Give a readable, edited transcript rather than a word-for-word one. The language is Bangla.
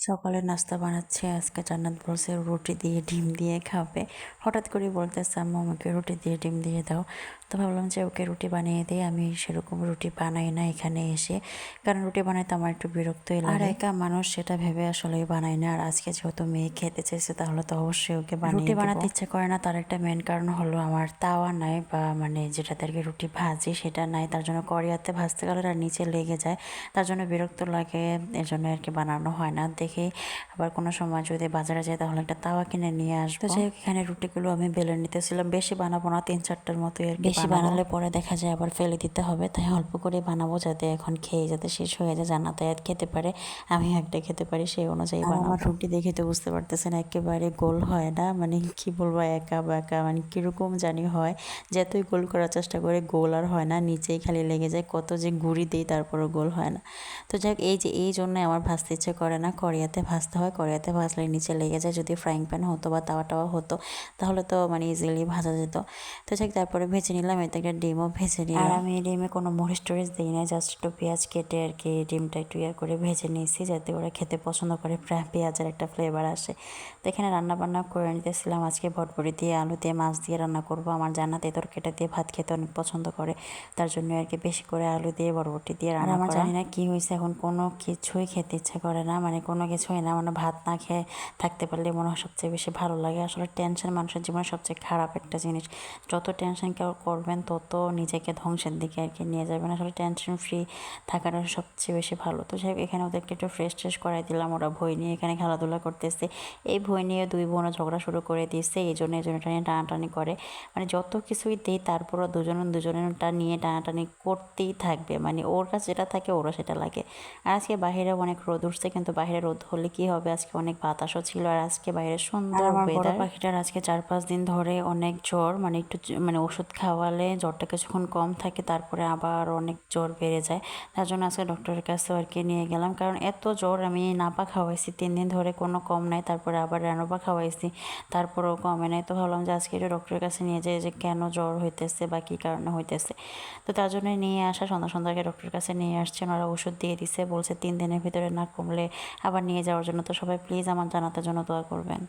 সকালে নাস্তা বানাচ্ছে। আজকে জান্নাত বলছে রুটি দিয়ে ডিম দিয়ে খাবে। হঠাৎ করে বলতেছে আম্মু আমাকে রুটি দিয়ে ডিম দিয়ে দাও। তো ভাবলাম যে ওকে রুটি বানিয়ে দিই। আমি সেরকম রুটি বানাই না এখানে এসে, কারণ রুটি বানাইতে আমার একটু বিরক্তই লাগে। আর একা মানুষ সেটা ভেবে আসলেই বানাই না। আর আজকে যেহেতু মেয়ে খেতে চাইছে তাহলে তো অবশ্যই ওকে রুটি বানাতে ইচ্ছে করে না। তার একটা মেন কারণ হলো আমার তাওয়া নাই, বা মানে যেটাতে আর কি রুটি ভাজি সেটা নাই। তার জন্য কড়াইতে ভাজতে গেলে আর নিচে লেগে যায়, তার জন্য বিরক্ত লাগে। এর জন্য আর কি বানানো হয় না। দেখি আবার কোনো সময় যদি বাজারে যাই তাহলে একটা তাওয়া কিনে নিয়ে আসবো। তো যাই হোক, এখানে রুটিগুলো আমি বেলে নিতেছিলাম। বেশি বানাবো না, 3-4টার মতো আর কি। বেশি বানালে পরে দেখা যায় আবার ফেলে দিতে হবে, তাই অল্প করে বানাবো যাতে এখন খেয়ে যাতে শেষ হয়ে যায়, জান্নাত খেতে পারে, আমি একটা খেতে পারি, সেই অনুযায়ী বানাবো। আমার রুটি দেখে তো বুঝতে পারতেছেন একেবারে গোল হয় না, মানে কি বলবো, একা বাঁকা, মানে কিরকম জানি হয়। যতই গোল করার চেষ্টা করে গোল আর হয় না, নিচেই খালি লেগে যায়। কত যে গুঁড়ি দিই তারপরও গোল হয় না। তো যাই হোক, এই জন্য আমার ভাজতে ইচ্ছে করে না। কড়াইতে ভাজতে হয়, কড়াইতে ভাজলে নিচে লেগে যায়। যদি ফ্রাইং প্যান হতো বা তাওয়া টাওয়া হতো তাহলে তো মানে ইজিলি ভাজা যেত। তো যাই তারপরে ভেজে নিলাম, এতে একটা ডিমও ভেজে নিলাম। আর আমি ডিমে কোনো মরিচ টরিচ দিই না, জাস্ট একটু পেঁয়াজ কেটে আর কি ডিমটা একটু করে ভেজে নিয়েছি, যাতে ওরা খেতে পছন্দ করে, পেঁয়াজের একটা ফ্লেভার আসে। তো এখানে রান্নাবান্না করে নিতেছিলাম। আজকে ভটভটি দিয়ে, আলু দিয়ে, মাছ দিয়ে রান্না করবো। আমার জান্নাত এই তরকারিটা দিয়ে ভাত খেতে অনেক পছন্দ করে, তার জন্য আর কি বেশি করে আলু দিয়ে বরবটি দিয়ে রান্না করা। আমার জানি না কি হয়েছে, এখন কোনো কিছুই খেতে ইচ্ছে করে না, মানে কোনো কিছুই না, মানে ভাত না খেয়ে থাকতে পারলে মনে হয় সবচেয়ে বেশি ভালো লাগে। আসলে টেনশন মানুষের জীবনে সবচেয়ে খারাপ একটা জিনিস। যত টেনশন কেউ করবেন তত নিজেকে ধ্বংসের দিকে আর কি নিয়ে যাবেন। আসলে টেনশন ফ্রি থাকাটা সবচেয়ে বেশি ভালো। তো যাই হোক, এখানে ওদেরকে একটু ফ্রেশ করাই দিলাম। ওরা ভই নিয়ে এখানে খেলাধুলা করতেছে। এই ভই নিয়ে দুই বোনও ঝগড়া শুরু করে দিয়েছে, এই জন্য টানাটানি করে। মানে যত কিছুই দিই তারপরও দুজনেরটা নিয়ে টানাটানি করতেই থাকবে, মানে ওর কাছে যেটা থাকে ওরও সেটা লাগে। আর আজকে বাইরে অনেক রোদ উঠছে, কিন্তু বাইরে রোদ হলে কি হবে, আজকে অনেক বাতাসও ছিল। আর আজকে বাইরে সুন্দর আমার বড় পাখিটার আজকে 4-5 দিন ধরে অনেক জ্বর, মানে একটু মানে ওষুধ খাওয়ালে জ্বরটা কিছুক্ষণ কম থাকে, তারপরে আবার অনেক জ্বর বেড়ে যায়। তার জন্য আজকে ডক্টরের কাছে আর কি নিয়ে গেলাম, কারণ এত জ্বর। আমি নাপা খাওয়াইছি 3 দিন ধরে, কোনো কম নাই, তারপরে আবার রেনোপা খাওয়াইছি, তারপরেও কমে নাই। তো ভাবলাম যে আজকে একটু ডক্টরের কাছে নিয়ে যাই, যে কেন জ্বর হইতেছে বা কী কারণে হইতেছে। তো তার জন্য নিয়ে আসা, সন্ধ্যাকে ডক্টরের কাছে নিয়ে আসছেন। ওরা ওষুধ দিয়ে দিছে, বলছে 3 দিনের ভিতরে না কমলে আবার নিয়ে যাওয়ার জন্য। তো সবাই প্লিজ আমার জানাতে জন্য দোয়া করবেন।